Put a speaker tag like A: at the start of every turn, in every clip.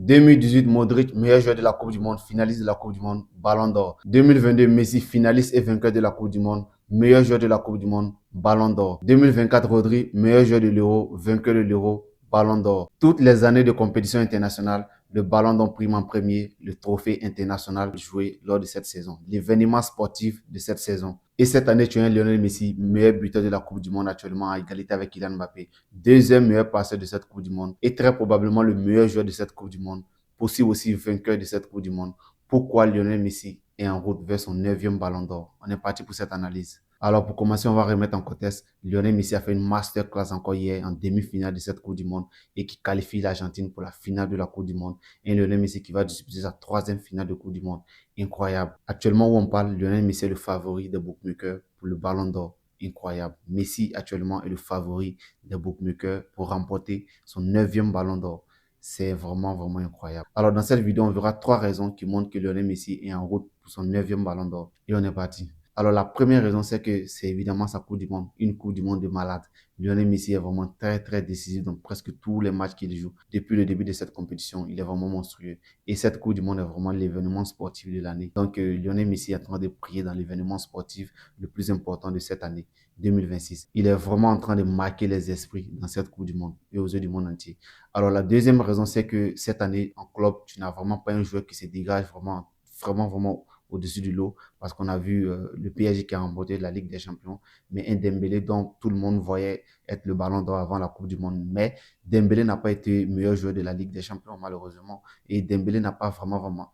A: 2018, Modric, meilleur joueur de la Coupe du Monde, finaliste de la Coupe du Monde, Ballon d'Or. 2022, Messi, finaliste et vainqueur de la Coupe du Monde, meilleur joueur de la Coupe du Monde, Ballon d'Or. 2024, Rodri, meilleur joueur de l'Euro, vainqueur de l'Euro, Ballon d'Or. Toutes les années de compétition internationale, le Ballon d'Or prime en premier le trophée international joué lors de cette saison, l'événement sportif de cette saison. Et cette année, tu as un Lionel Messi, meilleur buteur de la Coupe du Monde actuellement à égalité avec Kylian Mbappé, deuxième meilleur passeur de cette Coupe du Monde et très probablement le meilleur joueur de cette Coupe du Monde, possible aussi vainqueur de cette Coupe du Monde. Pourquoi Lionel Messi est en route vers son 9e Ballon d'Or? On est parti pour cette analyse. Alors pour commencer, on va remettre en contexte. Lionel Messi a fait une masterclass encore hier en demi-finale de cette Coupe du Monde et qui qualifie l'Argentine pour la finale de la Coupe du Monde. Et Lionel Messi qui va disputer sa 3e finale de Coupe du Monde. Incroyable. Actuellement où on parle, Lionel Messi est le favori des bookmakers pour le Ballon d'Or. Incroyable. Messi actuellement est le favori des bookmakers pour remporter son 9e Ballon d'Or. C'est vraiment, vraiment incroyable. Alors dans cette vidéo, on verra 3 raisons qui montrent que Lionel Messi est en route pour son 9e Ballon d'Or. Et on est parti. Alors la première raison, c'est que c'est évidemment sa Coupe du Monde, une Coupe du Monde de malade. Lionel Messi est vraiment très très décisif dans presque tous les matchs qu'il joue. Depuis le début de cette compétition, il est vraiment monstrueux. Et cette Coupe du Monde est vraiment l'événement sportif de l'année. Donc Lionel Messi est en train de briller dans l'événement sportif le plus important de cette année, 2026. Il est vraiment en train de marquer les esprits dans cette Coupe du Monde et aux yeux du monde entier. Alors la deuxième raison, c'est que cette année en club, tu n'as vraiment pas un joueur qui se dégage vraiment au-dessus du lot, parce qu'on a vu le PSG qui a remporté la Ligue des Champions, mais un Dembélé dont tout le monde voyait être le Ballon d'Or avant la Coupe du Monde. Mais Dembélé n'a pas été meilleur joueur de la Ligue des Champions, malheureusement, et Dembélé n'a pas vraiment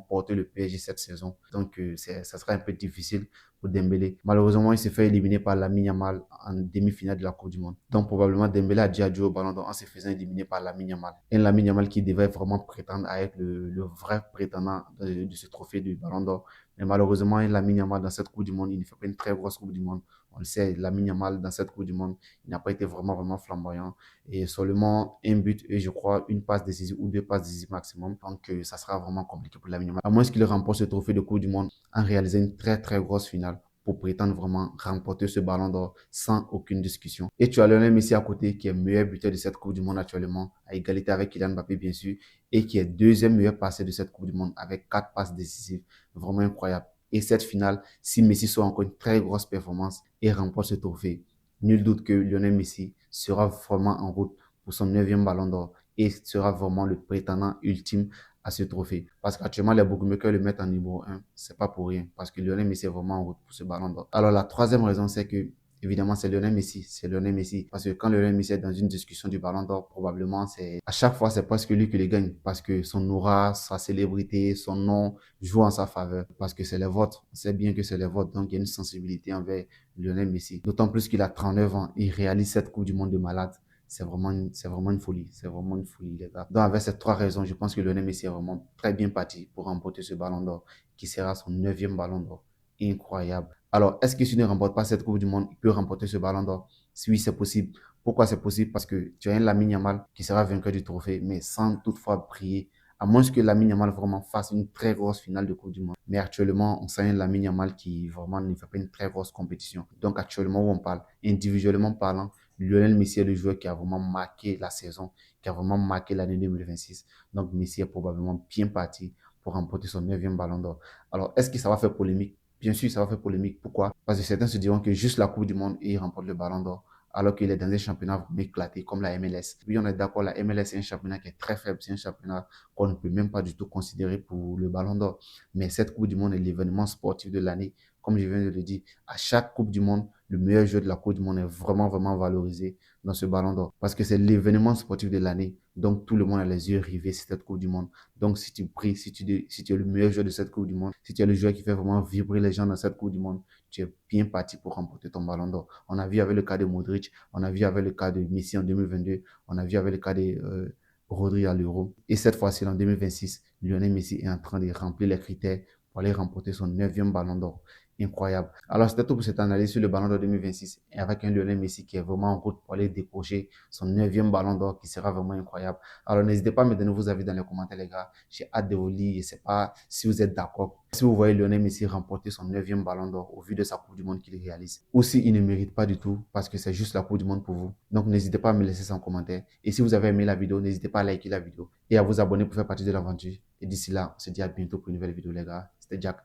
A: porté le PSG cette saison. Donc ça sera un peu difficile pour Dembélé. Malheureusement, il s'est fait éliminer par Lamine Yamal en demi-finale de la Coupe du Monde. Donc probablement Dembélé a dû adieu au Ballon d'Or en se faisant éliminer par Lamine Yamal. Et Lamine Yamal qui devait vraiment prétendre à être le vrai prétendant de ce trophée du Ballon d'Or. Mais malheureusement, Lamine Yamal dans cette Coupe du Monde, il ne fait pas une très grosse Coupe du Monde. On le sait, Lamine Yamal dans cette Coupe du Monde, il n'a pas été vraiment flamboyant. Et seulement un but et je crois une passe décisive ou 2 passes décisives maximum. Donc ça sera vraiment compliqué pour Lamine Yamal. À moins qu'il remporte ce trophée de Coupe du Monde en réalisant une très grosse finale pour prétendre vraiment remporter ce Ballon d'Or sans aucune discussion. Et tu as Lionel Messi à côté qui est meilleur buteur de cette Coupe du Monde actuellement, à égalité avec Kylian Mbappé bien sûr, et qui est deuxième meilleur passeur de cette Coupe du Monde avec 4 passes décisives. Vraiment incroyable. Et cette finale, si Messi sort encore une très grosse performance et remporte ce trophée, nul doute que Lionel Messi sera vraiment en route pour son 9e Ballon d'Or et sera vraiment le prétendant ultime à ce trophée. Parce qu'actuellement, les bookmakers le mettent en numéro 1. C'est pas pour rien. Parce que Lionel Messi est vraiment en route pour ce Ballon d'Or. Alors, la troisième raison, c'est que évidemment, c'est Lionel Messi. C'est Lionel Messi. Parce que quand Lionel Messi est dans une discussion du Ballon d'Or, probablement, à chaque fois, c'est presque lui qui le gagne. Parce que son aura, sa célébrité, son nom joue en sa faveur. Parce que c'est les vôtres. On sait bien que c'est les vôtres. Donc, il y a une sensibilité envers Lionel Messi. D'autant plus qu'il a 39 ans. Il réalise cette Coupe du Monde de malade. C'est vraiment une folie. C'est vraiment une folie, les gars. Donc, avec ces 3 raisons, je pense que Lionel Messi est vraiment très bien parti pour remporter ce Ballon d'Or, qui sera son 9e Ballon d'Or. Incroyable. Alors, est-ce que s'il ne remporte pas cette Coupe du Monde, il peut remporter ce Ballon d'Or? Oui, c'est possible. Pourquoi c'est possible? Parce que tu as un Lamine Yamal qui sera vainqueur du trophée, mais sans toutefois briller. À moins que Lamine Yamal vraiment fasse une très grosse finale de Coupe du Monde. Mais actuellement, on sait un Lamine Yamal qui vraiment ne fait pas une très grosse compétition. Donc actuellement où on parle, individuellement parlant, Lionel Messi est le joueur qui a vraiment marqué la saison, qui a vraiment marqué l'année 2026. Donc Messi est probablement bien parti pour remporter son 9e Ballon d'Or. Alors, est-ce que ça va faire polémique? Bien sûr, ça va faire polémique. Pourquoi? Parce que certains se diront que juste la Coupe du Monde et il remporte le Ballon d'Or, alors qu'il est dans un championnat vraiment éclaté comme la MLS. Oui, on est d'accord, la MLS est un championnat qui est très faible, c'est un championnat qu'on ne peut même pas du tout considérer pour le Ballon d'Or. Mais cette Coupe du Monde est l'événement sportif de l'année. Comme je viens de le dire, à chaque Coupe du Monde, le meilleur joueur de la Coupe du Monde est vraiment valorisé dans ce Ballon d'Or. Parce que c'est l'événement sportif de l'année. Donc, tout le monde a les yeux rivés sur cette Coupe du Monde. Donc, si tu pries, si tu es le meilleur joueur de cette Coupe du Monde, si tu es le joueur qui fait vraiment vibrer les gens dans cette Coupe du Monde, tu es bien parti pour remporter ton Ballon d'Or. On a vu avec le cas de Modric, on a vu avec le cas de Messi en 2022, on a vu avec le cas de Rodri à l'Euro. Et cette fois-ci, en 2026, Lionel Messi est en train de remplir les critères pour aller remporter son 9e Ballon d'Or. incroyable. Alors, c'était tout pour cette analyse sur le Ballon d'Or 2026 et avec un Lionel Messi qui est vraiment en route pour aller décrocher son 9e Ballon d'Or qui sera vraiment incroyable. Alors, n'hésitez pas à me donner vos avis dans les commentaires, les gars. J'ai hâte de vous lire. Je ne sais pas si vous êtes d'accord. Si vous voyez Lionel Messi remporter son 9e Ballon d'Or au vu de sa Coupe du Monde qu'il réalise, ou s'il ne mérite pas du tout parce que c'est juste la Coupe du Monde pour vous. Donc, n'hésitez pas à me laisser ça en commentaire. Et si vous avez aimé la vidéo, n'hésitez pas à liker la vidéo et à vous abonner pour faire partie de l'aventure. Et d'ici là, on se dit à bientôt pour une nouvelle vidéo, les gars. C'était Jack.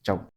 A: Ciao.